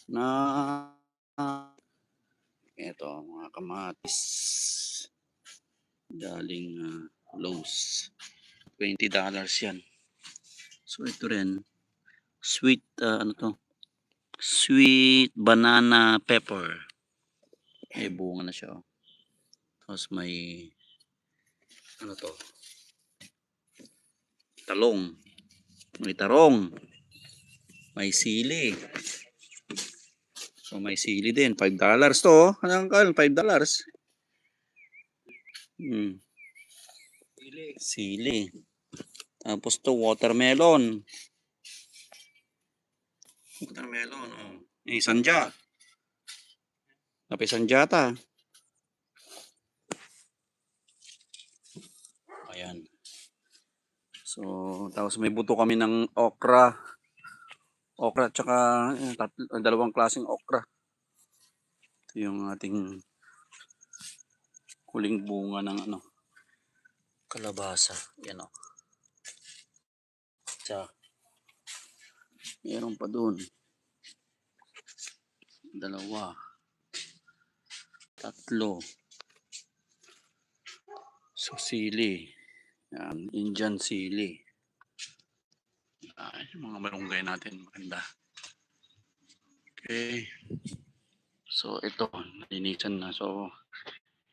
na eto mga kamatis galing Lowe's. $20 yan. So ito rin sweet ano to? Sweet banana pepper. May bunga na siya. Oh. Tapos may ano to? Talong. May tarong. May sili. So may sili din. $5 to. Oh. Anong kal? $5. Sili. Tapos to watermelon. Watermelon. Oh. Sanja. Napi sanjata. Ayan. So, tapos may buto kami ng okra. Okra tsaka dalawang klaseng okra. Ito yung ating huling bunga ng ano, kalabasa. Yan o. Tsaka, meron pa dun. Dalawa. Tatlo. So, sili. Yan, Indian sili. Yung mga malunggay natin. Maganda. Okay. So, ito. Nalinisan na. So,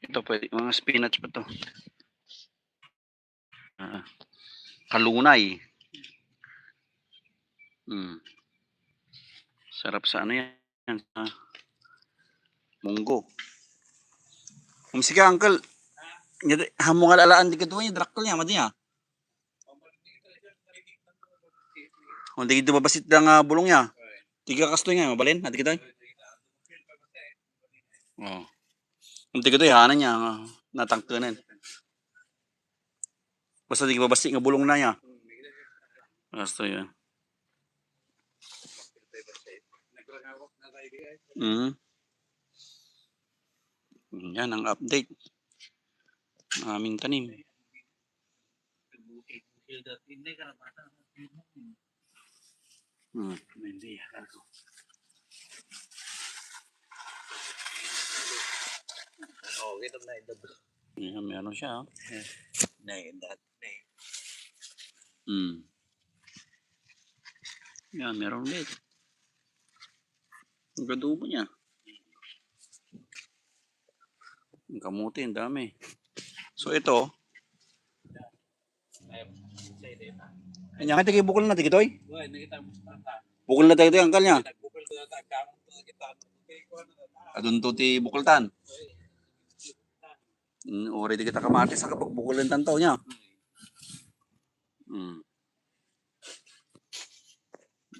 ito pwede. Mga spinach pa to. Kalunay. Sarap sa ano yan. Munggo. Sige, uncle. Hamong alalaan di kadto niya drakkel niya madi niya. Hindi kita babasit lang bulong niya. Tiga kasto niya mabalin ati kita. Oh. Hindi kadto hanan niya natangkenan. Basta di babasi nga bulong na niya. Basta yun. Yan ang update. Aming tanim. Meron siya. Yan, meron ulit. Ang gadubo niya. Ang kamuti, ang dami. So ito. Kanya nga tigay bukol na tigitoy? Bukol na tigitoy ang kanya. Adun to ti bukoltan. Ori di kita kamatis sa kapag bukulan tantaw niya.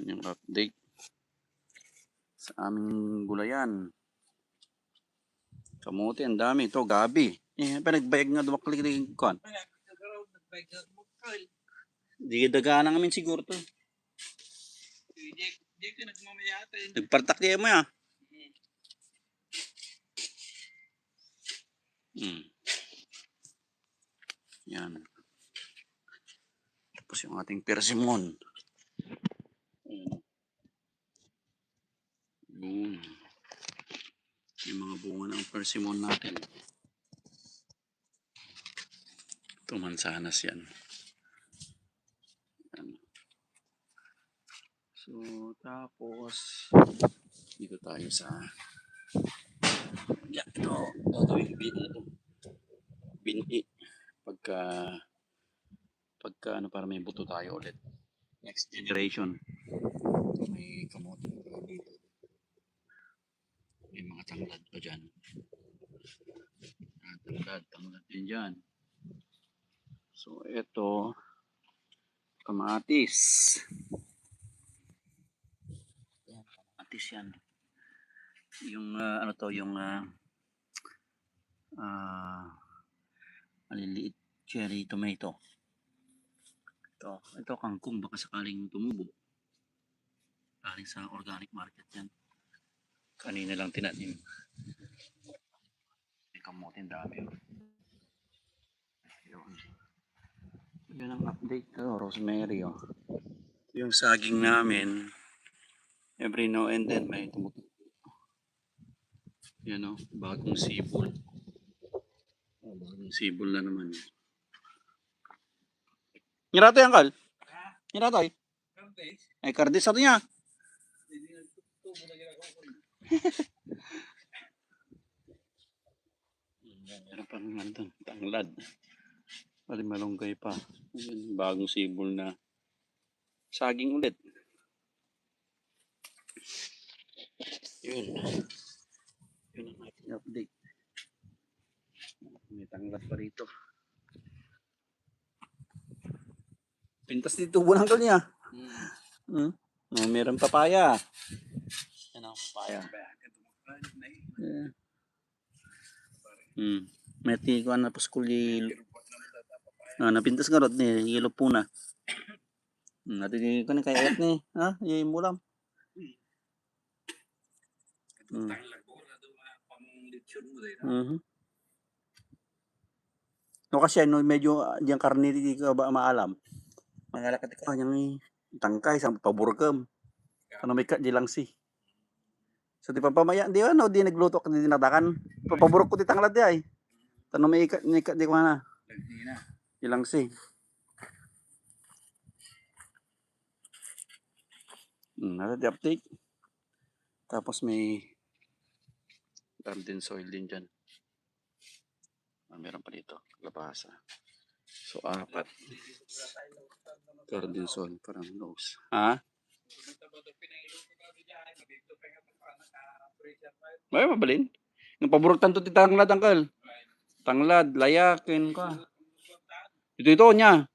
Yung update sa aming gulayan. Kamuti, ang dami. Ito, gabi. Panagbayag nga dumaklik din kuan. Di daga na ngamin siguro to. Nagpartak niya mo ya. Yan. Tapos yung ating persimmon. Yung mga bunga ng persimmon natin. Ito mansanas yan. So, tapos dito tayo sa ito bini pagka ano para may buto tayo ulit. Next generation. May kamote dito. May mga tanglad pa dyan. Tanglad din dyan. So, ito kamatis. Kamatis yan. Yung ano to, yung maliliit cherry tomato. Ito kangkong baka sakaling tumubo. Galing sa organic market yan. Kanina lang tinanim. May kamote dami. Yan ang update. Rosemary. Yung saging namin, every now and then may tumutubo. Yan o, bagong sibol. Oh, bagong sibol na naman. Ngirato yan, Kal? Ngirato ay? Ay, kardis ato niya. Meron pa naman doon, tanglad. Bali malunggay pa. Ayan, bagong sibol na saging ulit. Yun. Yun ang aking update. May tanglad pa rito. Pintas dito buwan ang niya. Meron papaya. Yan ang papaya. Yeah. Meti ko na paskuli. Napintas nga rod ni yelo po na. Natin ko na kaya ni, ha? Yung mulam. No kasi no medyo diyan karne di ka ba maalam. Mangalakat ko yang tangkay sa paburkam. Ano may kat di lang si. So di pa pamaya di ano di nagluto ka di dinatakan. Papaburok ko di tanglad di ay. Tanong may ikat di ko na. Di lang si. Nada di update. Tapos may garden soil din dyan. Meron pa dito. Labasa. So, 4. Garden soil. Parang nose. Ha? May mabalin. Yung paborutan to ti tanglad, angkal. Tanglad, layakin ka. Ito niya.